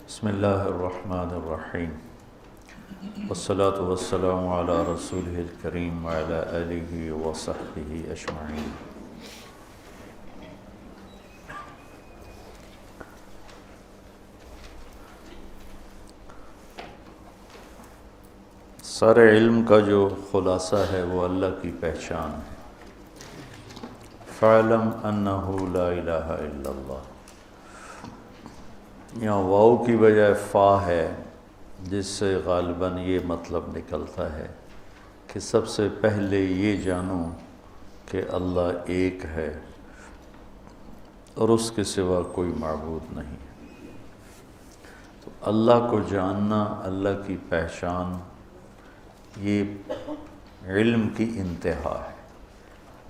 بسم اللہ الرحمن الرحیم والصلاة والسلام علی رسولہ الکریم وعلی آلہ وصحبہ اجمعین۔ سارے علم کا جو خلاصہ ہے وہ اللہ کی پہچان ہے۔ فَاعْلَمْ أَنَّهُ لَا إِلَٰهَ إِلَّا اللَّهُ، یہاں واو کی بجائے فا ہے، جس سے غالباً یہ مطلب نکلتا ہے کہ سب سے پہلے یہ جانو کہ اللہ ایک ہے اور اس کے سوا کوئی معبود نہیں۔ تو اللہ کو جاننا، اللہ کی پہچان، یہ علم کی انتہا ہے۔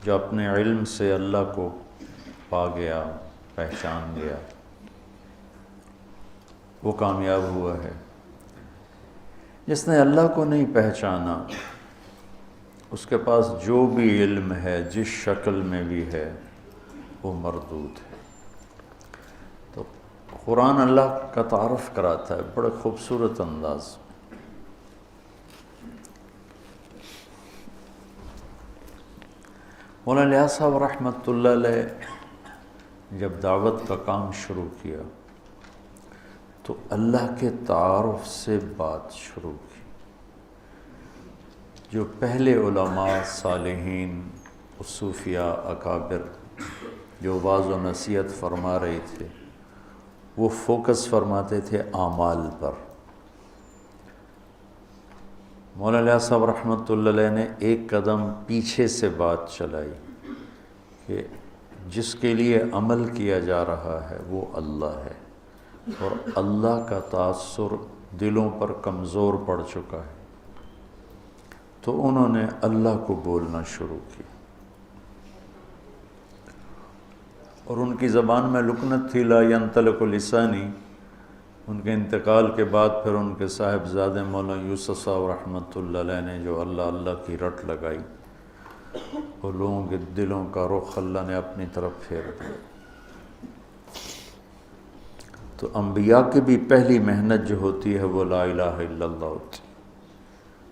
جو اپنے علم سے اللہ کو پا گیا، پہچان گیا، وہ کامیاب ہوا ہے۔ جس نے اللہ کو نہیں پہچانا، اس کے پاس جو بھی علم ہے، جس شکل میں بھی ہے، وہ مردود ہے۔ تو قرآن اللہ کا تعارف کراتا ہے بڑے خوبصورت انداز۔ مولانا الیاس صاحب رحمۃ اللہ علیہ جب دعوت کا کام شروع کیا تو اللہ کے تعارف سے بات شروع کی۔ جو پہلے علماء، صالحین، صوفیاء، اکابر جو واعظ و نصیحت فرما رہے تھے، وہ فوکس فرماتے تھے اعمال پر۔ مولانا الیاس صاحب رحمۃ اللہ علیہ نے ایک قدم پیچھے سے بات چلائی کہ جس کے لیے عمل کیا جا رہا ہے وہ اللہ ہے، اور اللہ کا تاثر دلوں پر کمزور پڑ چکا ہے۔ تو انہوں نے اللہ کو بولنا شروع کی، اور ان کی زبان میں لکنت تھی، لا ینطلق لسانی۔ ان کے انتقال کے بعد پھر ان کے صاحبزادے مولانا یوسف صاحب رحمۃ اللہ علیہ نے جو اللہ اللہ کی رٹ لگائی، اور لوگوں کے دلوں کا رخ اللہ نے اپنی طرف پھیر دیا۔ تو انبیاء کی بھی پہلی محنت جو ہوتی ہے وہ لا الہ الا اللہ ہوتی۔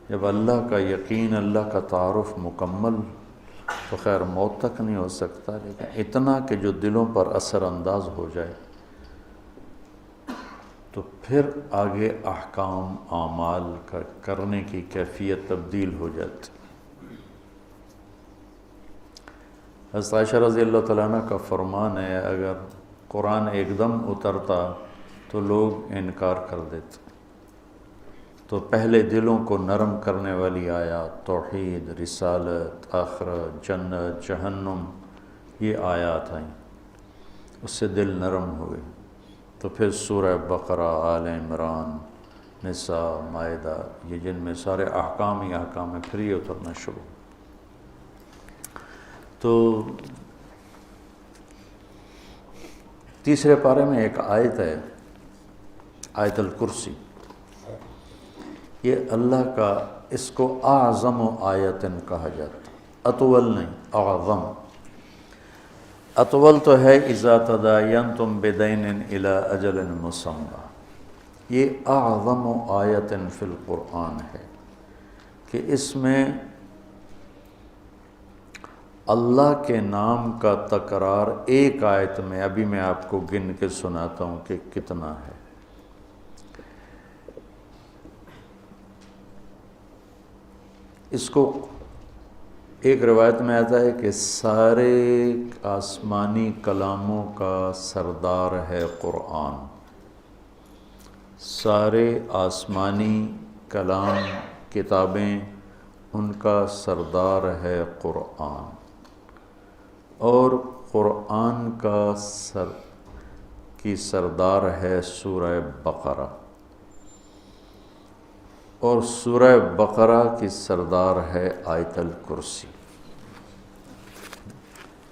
جب اللہ کا یقین، اللہ کا تعارف مکمل، تو خیر موت تک نہیں ہو سکتا، لیکن اتنا کہ جو دلوں پر اثر انداز ہو جائے، تو پھر آگے احکام، اعمال کا کرنے کی کیفیت تبدیل ہو جاتی۔ حضرت عائشہ رضی اللہ تعالیٰ عنہ کا فرمان ہے، اگر قرآن ایک دم اترتا تو لوگ انکار کر دیتے۔ تو پہلے دلوں کو نرم کرنے والی آیات، توحید، رسالت، آخرت، جنت، جہنم، یہ آیات آئیں، اس سے دل نرم ہوئے۔ تو پھر سورہ بقرہ، آل عمران، نساء، مائدہ، یہ جن میں سارے احکام ہی احکام ہیں، پھر یہ اترنا شروع۔ تو تیسرے پارے میں ایک آیت ہے، آیت الکرسی۔ یہ اللہ کا، اس کو اعظم آیتن کہا جاتا، اطول نہیں، اعظم۔ اطول تو ہے اذا تداینتم بدین الی اجل مسمی، یہ اعظم آیت فی القرآن ہے کہ اس میں اللہ کے نام کا تکرار ایک آیت میں، ابھی میں آپ کو گن کے سناتا ہوں کہ کتنا ہے۔ اس کو ایک روایت میں آتا ہے کہ سارے آسمانی کلاموں کا سردار ہے قرآن۔ سارے آسمانی کلام، کتابیں، ان کا سردار ہے قرآن، اور قرآن کا سردار ہے سورہ بقرہ، اور سورہ بقرہ کی سردار ہے آیت الکرسی۔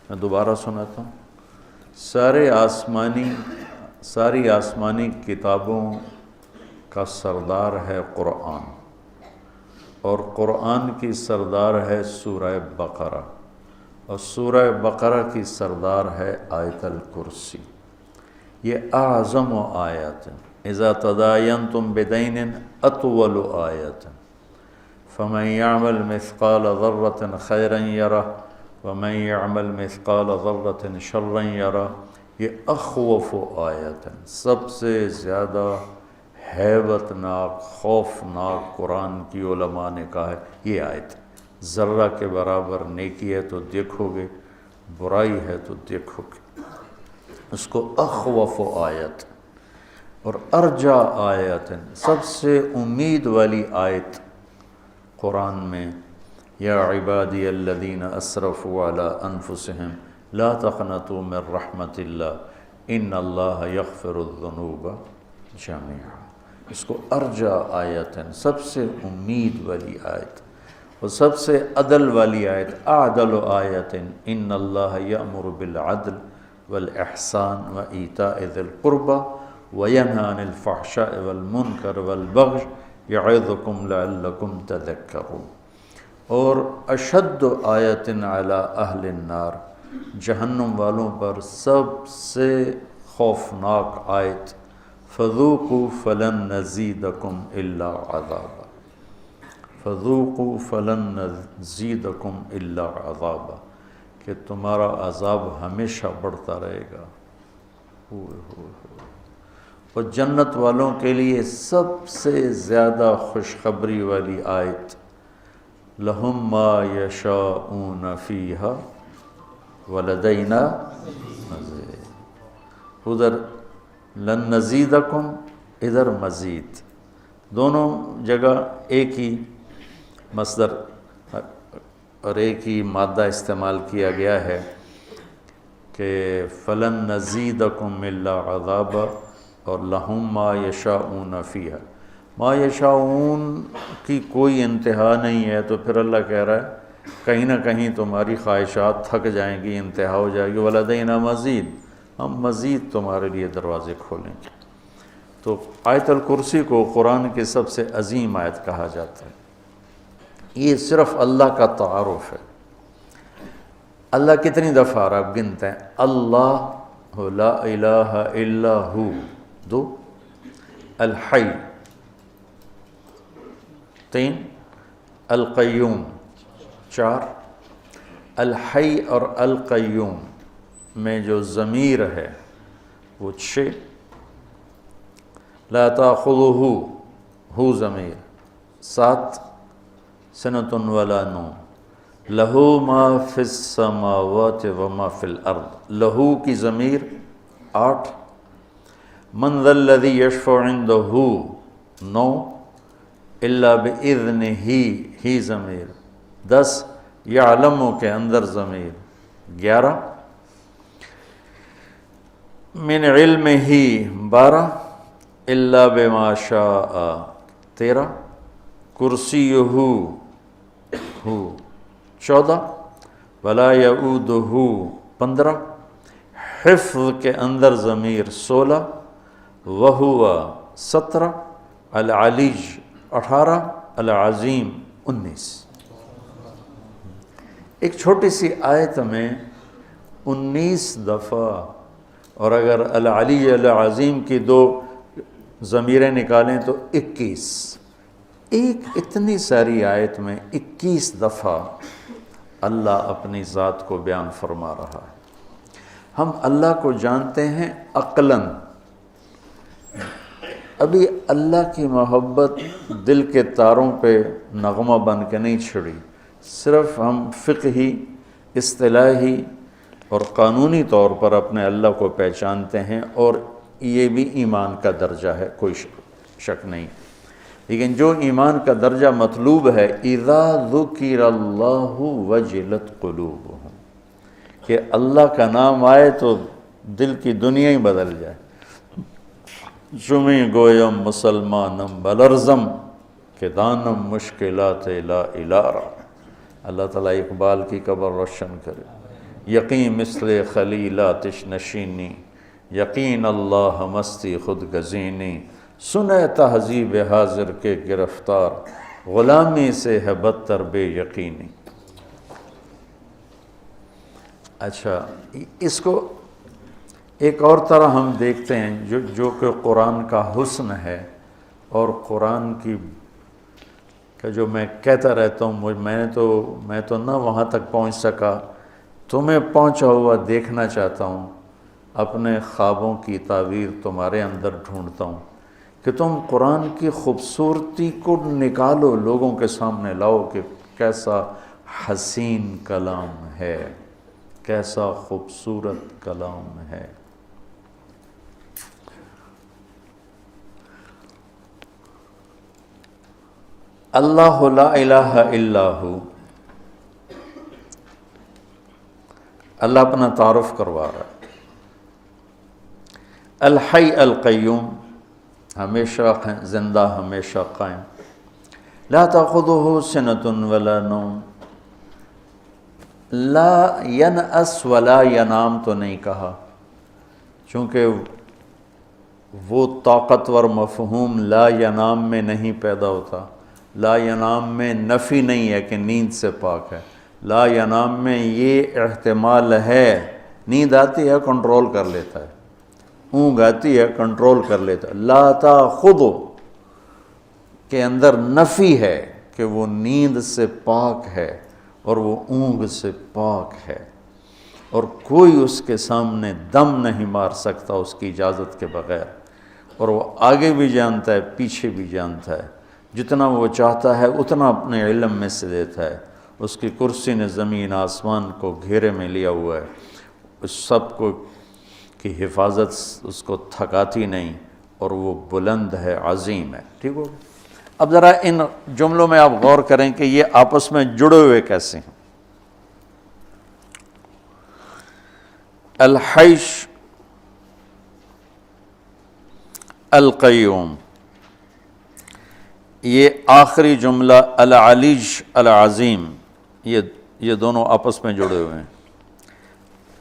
میں دوبارہ سناتا ہوں، ساری آسمانی کتابوں کا سردار ہے قرآن، اور قرآن کی سردار ہے سورہ بقرہ، اور سورہ بقرہ کی سردار ہے آیت الکرسی۔ یہ اعظم و آیات ہیں۔ اذا تداینتم بدین اطول آیۃ فمن یعمل مثقال ذرة خیرا یرہ ومن یعمل مثقال ذرة شرا یرہ۔ یہ اخوف آیت، سب سے زیادہ ہیبت ناک، خوفناک قرآن کی علماء نے کہا ہے یہ آیت۔ ذرہ کے برابر نیکی ہے تو دیکھو گے، برائی ہے تو دیکھو گے، اس کو اخوف آیت اور ارجا آیت، سب سے امید والی آیت قرآن میں۔ یا عبادی الذین اسرفوا علی انفسہم لا تقنطوا من رحمت اللہ ان اللہ یغفر الذنوب جميعا۔ اس کو ارجا آیت، سب سے امید والی آیت اور سب سے عدل والی آیت۔ اعدل آیت ان اللہ یأمر بالعدل والاحسان وایتاء ذی القربى وینہی عن الفحشاء والمنکر والبغی یعظکم لعلکم تذکرون۔ اور اشد آیت علی اہل النار، جہنم والوں پر سب سے خوفناک آیت، فذوقوا فلن نزیدکم الا عذابا، فذوقوا فلن نزیدکم الا عذابا، کہ تمہارا عذاب ہمیشہ بڑھتا رہے گا۔ اور جنت والوں کے لیے سب سے زیادہ خوشخبری والی آیت، لہم ما یشاؤون فیہا ولدینا مزید۔ ادھر لن نزیدکم، ادھر مزید، دونوں جگہ ایک ہی مصدر اور ایک ہی مادہ استعمال کیا گیا ہے کہ فلن نزیدکم الا عذابا اور لہم ما یشاؤون فیہا۔ ما یشاؤون کی کوئی انتہا نہیں ہے، تو پھر اللہ کہہ رہا ہے کہیں نہ کہیں تمہاری خواہشات تھک جائیں گی، انتہا ہو جائے گی، ولدینا مزید، ہم مزید تمہارے لیے دروازے کھولیں گے۔ تو آیت الکرسی کو قرآن کی سب سے عظیم آیت کہا جاتا ہے۔ یہ صرف اللہ کا تعارف ہے۔ اللہ کتنی دفعہ آپ گنتے ہیں؟ اللہ لا الہ الا ہو، دو، الحی، تین، القیوم، چار۔ الحی اور القیوم میں جو ضمیر ہے وہ 6، لا تاخذہ، ہو ضمیر 7، سنۃ ولا نوم، لہو ما فی السماوات وما فی الارض، لہو کی ضمیر 8، من ذا الذی یشفع عندہ 9، الا باذنہ، ہی ضمیر 10، یعلم کے اندر ضمیر 11، من علمہ 12، الا بما شاء 13، کرسیہ ہو 14، ولا یعودہ 15، حفظ کے اندر ضمیر 16، وہو 17، العلی 18، العظیم 19۔ ایک چھوٹی سی آیت میں 19 دفعہ، اور اگر العلی العظیم کی 2 ضمیریں نکالیں تو 21۔ ایک اتنی ساری آیت میں 21 دفعہ اللہ اپنی ذات کو بیان فرما رہا ہے۔ ہم اللہ کو جانتے ہیں عقلاً، ابھی اللہ کی محبت دل کے تاروں پہ نغمہ بن کے نہیں چھڑی، صرف ہم فقہی، اصطلاحی اور قانونی طور پر اپنے اللہ کو پہچانتے ہیں، اور یہ بھی ایمان کا درجہ ہے، کوئی شک نہیں۔ لیکن جو ایمان کا درجہ مطلوب ہے، اذا ذکر اللہ وجلت قلوبہم، کہ اللہ کا نام آئے تو دل کی دنیا ہی بدل جائے۔ چمی گویم مسلمانم بلرزم، کہ دانم مشکلات لا الارا۔ اللہ تعالیٰ اقبال کی قبر روشن کرے۔ یقین مثل خلیل آتش نشینی، یقین اللہ مستی خود گزینی، سنے تہذیب حاضر کے گرفتار، غلامی سے ہے بدتر بے یقینی۔ اچھا، اس کو ایک اور طرح ہم دیکھتے ہیں جو کہ قرآن کا حسن ہے، اور قرآن کی کہ جو میں کہتا رہتا ہوں، میں تو نہ وہاں تک پہنچ سکا، تمہیں پہنچا ہوا دیکھنا چاہتا ہوں، اپنے خوابوں کی تعبیر تمہارے اندر ڈھونڈتا ہوں کہ تم قرآن کی خوبصورتی کو نکالو، لوگوں کے سامنے لاؤ کہ کیسا حسین کلام ہے، کیسا خوبصورت کلام ہے۔ اللہ لا الہ الا ہو، اللہ اپنا تعارف کروا رہا ہے۔ الحی القیوم، ہمیشہ زندہ، ہمیشہ قائم۔ لا تأخذہ سنۃ ولا نوم، لا ینأس ولا ینام تو نہیں کہا، چونکہ وہ طاقتور مفہوم لا ینام میں نہیں پیدا ہوتا۔ لا ینام میں نفی نہیں ہے کہ نیند سے پاک ہے، لا ینام میں یہ احتمال ہے، نیند آتی ہے کنٹرول کر لیتا ہے، اونگ آتی ہے کنٹرول کر لیتا ہے۔ لا تأخذہ کے اندر نفی ہے کہ وہ نیند سے پاک ہے اور وہ اونگ سے پاک ہے، اور کوئی اس کے سامنے دم نہیں مار سکتا اس کی اجازت کے بغیر، اور وہ آگے بھی جانتا ہے پیچھے بھی جانتا ہے، جتنا وہ چاہتا ہے اتنا اپنے علم میں سے دیتا ہے۔ اس کی کرسی نے زمین آسمان کو گھیرے میں لیا ہوا ہے، اس سب کو کی حفاظت اس کو تھکاتی نہیں، اور وہ بلند ہے، عظیم ہے۔ ٹھیک ہو؟ اب ذرا ان جملوں میں آپ غور کریں کہ یہ آپس میں جڑے ہوئے کیسے ہیں۔ الحیش القیوم، یہ آخری جملہ العلیج العظیم، یہ دونوں آپس میں جڑے ہوئے ہیں۔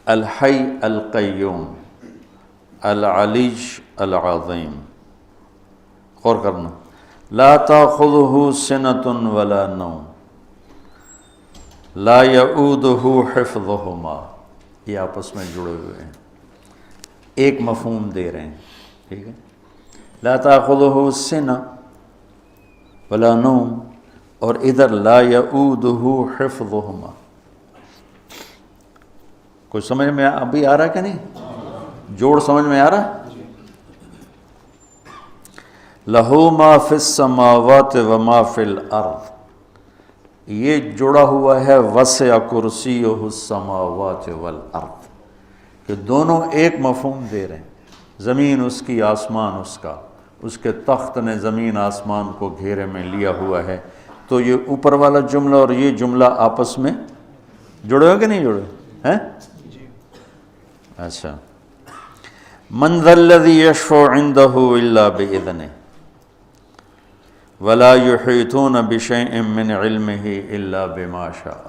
الحی القیوم، العلیج العظیم، غور کرنا۔ لا تأخذہ سنۃ ولا نوم، لا یؤودہ حفظہما، یہ آپس میں جڑے ہوئے ہیں، ایک مفہوم دے رہے ہیں۔ ٹھیک ہے، لا تأخذہ سنۃ ولا نوم، اور ادھر لا یؤودہ حفظہما۔ کوئی سمجھ میں ابھی آ رہا ہے کہ نہیں؟ جوڑ سمجھ میں آ رہا ہے؟ لہو ما فی السماوات وما فی الارض، یہ جڑا ہوا ہے وسع کرسیہ السماوات والارض، کہ دونوں ایک مفہوم دے رہے ہیں۔ زمین اس کی، آسمان اس کا، اس کے تخت نے زمین آسمان کو گھیرے میں لیا ہوا ہے۔ تو یہ اوپر والا جملہ اور یہ جملہ آپس میں جڑے ہو کہ نہیں جڑے ہیں؟ اچھا، من ذا الذی یشفع عندہ الا بإذنہ ولا یحیطون بشیء من علمہ الا بما شاء،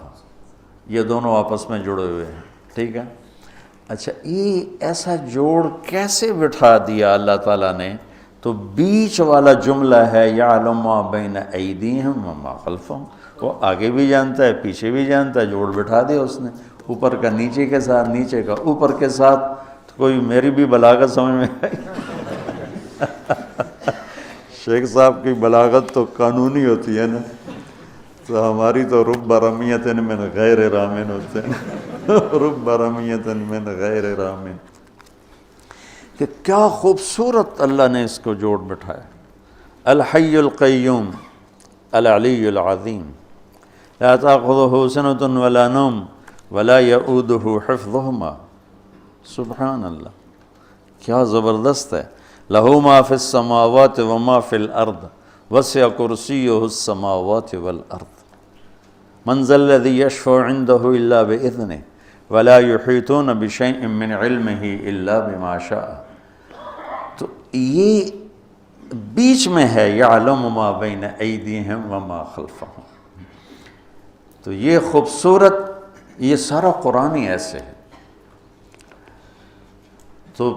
یہ دونوں آپس میں جڑے ہوئے ہیں۔ ٹھیک ہے، اچھا یہ ایسا جوڑ کیسے بٹھا دیا اللہ تعالیٰ نے؟ تو بیچ والا جملہ ہے یعلم ما بین ایدیہم وما خلفہم، وہ آگے بھی جانتا ہے پیچھے بھی جانتا ہے، جوڑ بٹھا دیا اس نے، اوپر کا نیچے کے ساتھ، نیچے کا اوپر کے ساتھ۔ تو کوئی میری بھی بلاغت سمجھ میں آئی؟ شیخ صاحب کی بلاغت تو قانونی ہوتی ہے نا، تو ہماری تو رب رمیۃ من غیر رامن ہوتے ہیں، رب رمیۃ من غیر رامن، کہ کیا خوبصورت اللہ نے اس کو جوڑ بٹھایا۔ الحی القیوم العلی العظیم، لا تأخذہ سنۃ ولا نوم ولا یؤودہ حفظہما، سبحان اللہ، کیا زبردست ہے۔ لہ ما فی السماوات وما فی الارض وسع کرسیہ السماوات والارض، من ذا الذی یشفع عندہ الا بإذنہ ولا یحیطون بشیء من علمہ الا بما شاء۔ تو یہ بیچ میں ہے یعلم ما بین ایدیہم وما خلفہم، تو یہ خوبصورت، یہ سارا قرآن ہی ایسے ہے۔ تو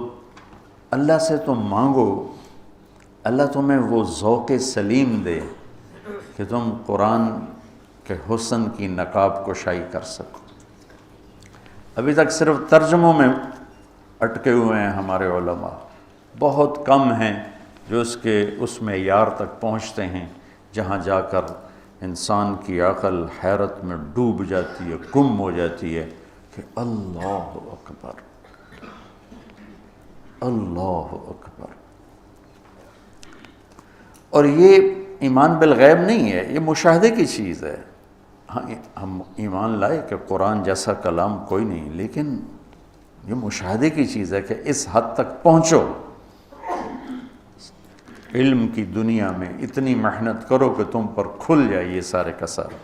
اللہ سے تم مانگو، اللہ تمہیں وہ ذوق سلیم دے کہ تم قرآن کے حسن کی نقاب کشائی کر سکو۔ ابھی تک صرف ترجموں میں اٹکے ہوئے ہیں ہمارے علماء، بہت کم ہیں جو اس معیار تک پہنچتے ہیں جہاں جا کر انسان کی عقل حیرت میں ڈوب جاتی ہے، گم ہو جاتی ہے کہ اللہ اکبر، اللہ اکبر۔ اور یہ ایمان بالغیب نہیں ہے، یہ مشاہدے کی چیز ہے۔ ہاں ہم ایمان لائے کہ قرآن جیسا کلام کوئی نہیں، لیکن یہ مشاہدے کی چیز ہے کہ اس حد تک پہنچو، علم کی دنیا میں اتنی محنت کرو کہ تم پر کھل جائے یہ سارے کا سارا۔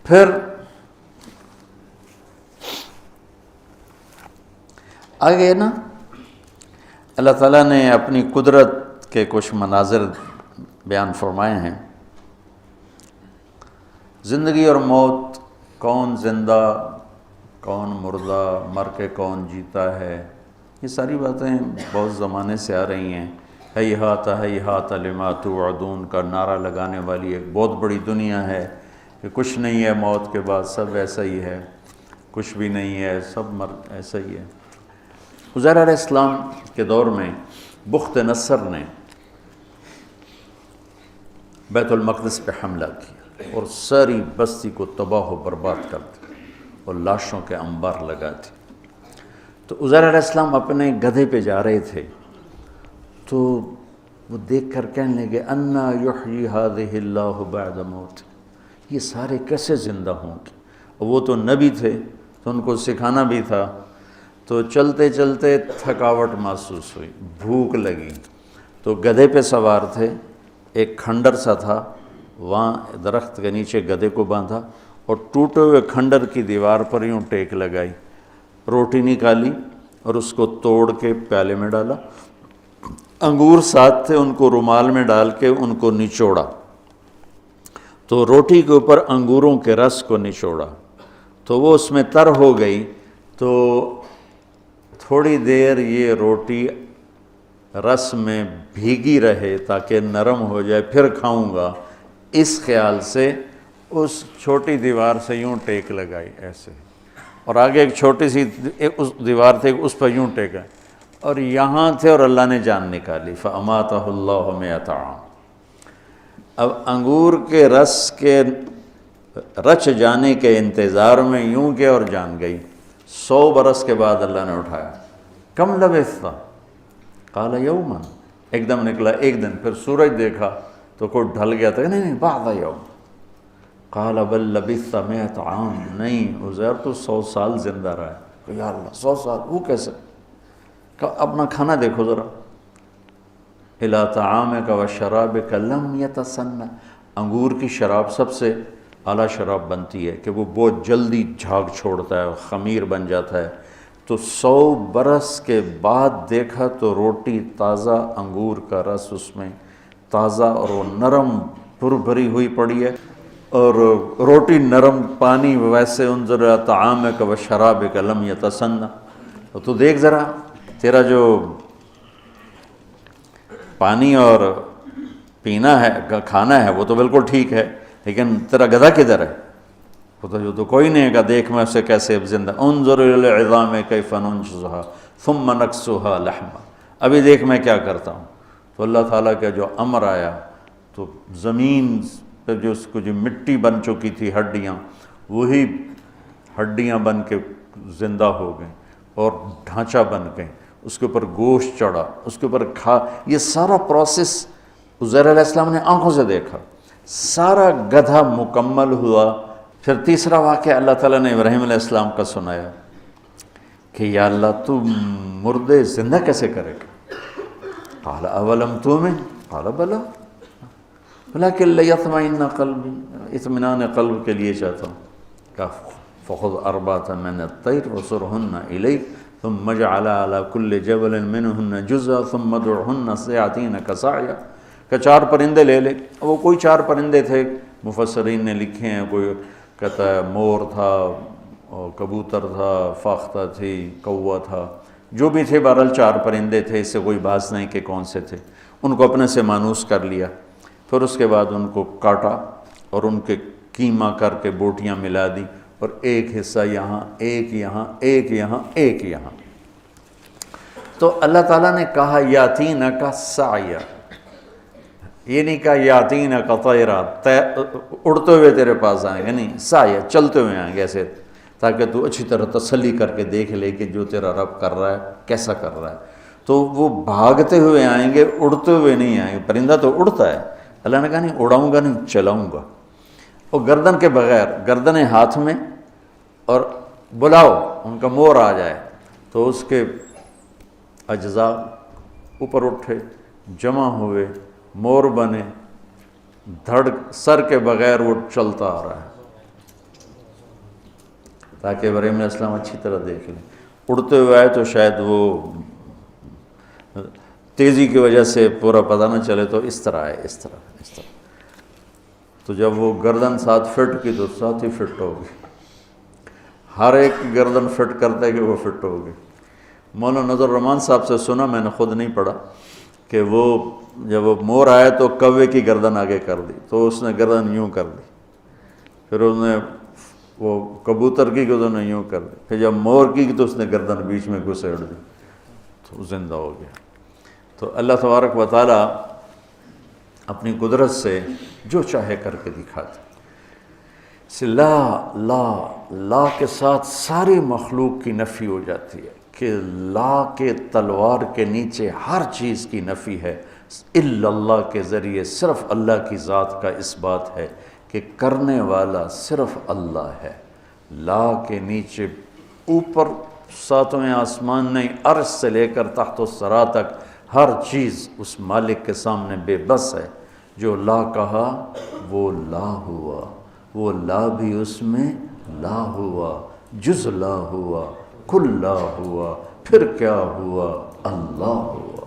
پھر آگے نا اللہ تعالیٰ نے اپنی قدرت کے کچھ مناظر بیان فرمائے ہیں۔ زندگی اور موت، کون زندہ کون مردہ، مر کے کون جیتا ہے، یہ ساری باتیں بہت زمانے سے آ رہی ہیں۔ ہیہات ہیہات لما توعدون کا نعرہ لگانے والی ایک بہت بڑی دنیا ہے کہ کچھ نہیں ہے موت کے بعد، سب ایسا ہی ہے، کچھ بھی نہیں ہے، سب ایسا ہی ہے۔ عزیر علیہ السلام کے دور میں بخت نصر نے بیت المقدس پہ حملہ کیا اور ساری بستی کو تباہ و برباد کر دیا اور لاشوں کے انبار لگا دی۔ تو عزیر علیہ السلام اپنے گدھے پہ جا رہے تھے تو وہ دیکھ کر کہنے لگے انا یحیی ہذہ اللہ بعد موت، یہ سارے کیسے زندہ ہوں گے؟ وہ تو نبی تھے تو ان کو سکھانا بھی تھا، تو چلتے چلتے تھکاوٹ محسوس ہوئی، بھوک لگی، تو گدھے پہ سوار تھے، ایک کھنڈر سا تھا، وہاں درخت کے نیچے گدھے کو باندھا اور ٹوٹے ہوئے کھنڈر کی دیوار پر یوں ٹیک لگائی، روٹی نکالی اور اس کو توڑ کے پیالے میں ڈالا، انگور ساتھ تھے ان کو رومال میں ڈال کے ان کو نچوڑا، تو روٹی کے اوپر انگوروں کے رس کو نچوڑا تو وہ اس میں تر ہو گئی، تو تھوڑی دیر یہ روٹی رس میں بھیگی رہے تاکہ نرم ہو جائے، پھر کھاؤں گا، اس خیال سے اس چھوٹی دیوار سے یوں ٹیک لگائی ایسے، اور آگے ایک چھوٹی سی اس دیوار تھے اس پر یوں ٹیکا، اور یہاں تھے اور اللہ نے جان نکالی، فَأَمَاتَهُ اللَّهُ مِئَةَ عَامٍ۔ اب انگور کے رس کے رچ جانے کے انتظار میں یوں کہ اور جان گئی، 100 برس کے بعد اللہ نے اٹھایا، کم لبثت؟ قال یوما، ایک دم نکلا ایک دن، پھر سورج دیکھا تو کوئی ڈھل گیا تھا، نہیں بعد یوم، قال بل لبثت 100 عام، نہیں عزیر تو 100 سال زندہ رہا ہے۔ یا اللہ 100 سال، وہ کیسے؟ اپنا کھانا دیکھو ذرا، الی طعامک و شرابک لم یتسنہ، انگور کی شراب سب سے اعلیٰ شراب بنتی ہے کہ وہ بہت جلدی جھاگ چھوڑتا ہے، خمیر بن جاتا ہے، تو 100 برس کے بعد دیکھا تو روٹی تازہ، انگور کا رس اس میں تازہ اور وہ نرم پر بھری ہوئی پڑی ہے، اور روٹی نرم، پانی ویسے، انظر الی طعامک و شرابک لم یتسنہ، تو دیکھ ذرا تیرا جو پانی اور پینا ہے، کھانا ہے وہ تو بالکل ٹھیک ہے، لیکن تیرا گدھا کدھر ہے؟ وہ تو کوئی نہیں ہے، دیکھ میں اسے کیسے اب زندہ، انظر الی العظام کیف ننشزها ثم نکسوها لحما، ابھی دیکھ میں کیا کرتا ہوں۔ تو اللہ تعالیٰ کا جو امر آیا تو زمین پہ جو اس کو جو مٹی بن چکی تھی ہڈیاں، وہی ہڈیاں بن کے زندہ ہو گئیں اور ڈھانچہ بن گئیں، اس کے اوپر گوشت چڑھا، اس کے اوپر یہ سارا پروسیس عزیر علیہ السلام نے آنکھوں سے دیکھا، سارا گدھا مکمل ہوا۔ پھر تیسرا واقعہ اللہ تعالیٰ نے ابراہیم علیہ السلام کا سنایا کہ یا اللہ تو مردے زندہ کیسے کرے گا؟ قال اولم تؤمن قال بلا ولکن لیطمئن قلبی، اطمینان قلب کے لیے چاہتا ہوں۔ کہا فخذ اربعۃ من الطیر وصرہن الیک ثم اجعل علی کل جبل منہن جزءا ثم ادعہن یأتینک سعیا، کہ 4 پرندے لے لے۔ وہ کوئی 4 پرندے تھے، مفسرین نے لکھے ہیں، کوئی کہتا ہے مور تھا، کبوتر تھا، فاختہ تھی، کوا تھا، جو بھی تھے، بہرحال 4 پرندے تھے، اس سے کوئی بحث نہیں کہ کون سے تھے، ان کو اپنے سے مانوس کر لیا، پھر اس کے بعد ان کو کاٹا اور ان کے کیما کر کے بوٹیاں ملا دی اور ایک حصہ یہاں، ایک یہاں، ایک یہاں، ایک یہاں۔ تو اللہ تعالیٰ نے کہا یاتینک سعیا، یہ نہیں کہا یاتینک طیرا، اڑتے ہوئے تیرے پاس آئیں گے، نہیں، سعیا، چلتے ہوئے آئیں گے ایسے، تاکہ تو اچھی طرح تسلی کر کے دیکھ لے کہ جو تیرا رب کر رہا ہے کیسا کر رہا ہے۔ تو وہ بھاگتے ہوئے آئیں گے، اڑتے ہوئے نہیں آئیں گے۔ پرندہ تو اڑتا ہے، اللہ نے کہا نہیں اڑاؤں گا، نہیں چلاؤں گا، اور گردن کے بغیر، گردنیں ہاتھ میں، اور بلاؤ ان کا مور آ جائے تو اس کے اجزاء اوپر اٹھے، جمع ہوئے، مور بنے، دھڑ سر کے بغیر وہ چلتا آ رہا ہے، تاکہ ابراہیم علیہ السلام اچھی طرح دیکھ لیں۔ اڑتے ہوئے آئے تو شاید وہ تیزی کی وجہ سے پورا پتہ نہ چلے، تو اس طرح ہے، اس طرح۔ تو جب وہ گردن ساتھ فٹ کی تو ساتھ ہی فٹ ہوگی، ہر ایک کی گردن فٹ کرتا ہے کہ وہ فٹ ہوگی۔ مولانا نظر الرحمان صاحب سے سنا، میں نے خود نہیں پڑھا، کہ وہ جب وہ مور آیا تو کوے کی گردن آگے کر دی، تو اس نے گردن یوں کر دی، پھر اس نے وہ کبوتر کی گردن یوں کر دی، پھر جب مور کی تو اس نے گردن بیچ میں گھسیڑ دی تو زندہ ہو گیا۔ تو اللہ تبارک و تعالیٰ اپنی قدرت سے جو چاہے کر کے دکھاتے۔ لا کے ساتھ ساری مخلوق کی نفی ہو جاتی ہے، کہ لا کے تلوار کے نیچے ہر چیز کی نفی ہے، الا اللہ کے ذریعے صرف اللہ کی ذات کا اس بات ہے کہ کرنے والا صرف اللہ ہے۔ لا کے نیچے اوپر ساتویں آسمان نہیں، عرش سے لے کر تحت الثری تک ہر چیز اس مالک کے سامنے بے بس ہے۔ جو لا کہا وہ لا ہوا، وہ لا بھی اس میں لا ہوا، جز لا ہوا، کل لا ہوا، پھر کیا ہوا؟ اللہ ہوا۔